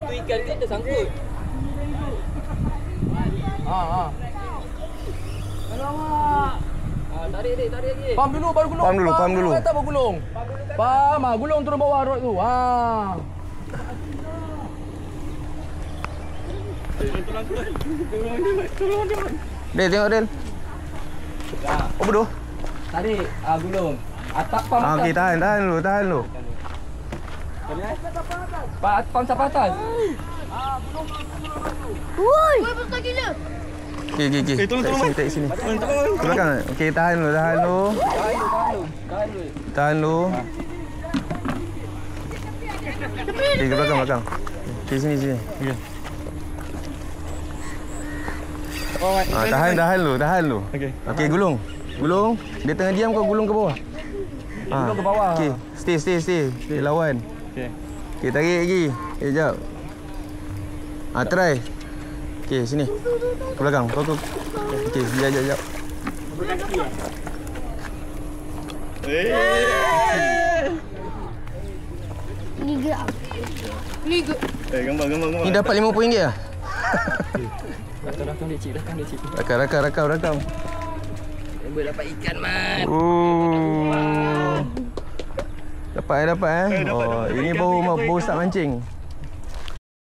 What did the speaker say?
Tu ikan kan dah sangkut. Alamak. Tarik lagi. Pam dulu baru gulung. Pam dulu. Kata baru gulung. Pam, gulung turun bawah rod tu. Del, tengok Del. Oh, bodoh. Tarik, gulung. Atap pam atas. Okey, tahan dulu. Pam sampai atas. Woi, besar gila. Okey. Tolong. Tak sini. Ke belakang. Okey, tahan dulu. Tahan dulu. Okey, ke belakang. Okey, sini. Okey. Tahan dulu. Okey, gulung. Dia tengah diam kau gulung ke bawah. Gulung ke bawah. Okey, stay. Dia lawan. Okey, tarik lagi. Jap. Try. Okey, sini. Ke belakang. Kau. Okey, jap. Liga. Gambar. Ni dapat RM50 lah. Rakam dia cik. Rakam. Boleh dapat ikan, Mat. Dapat. Oh, ini baru start mancing.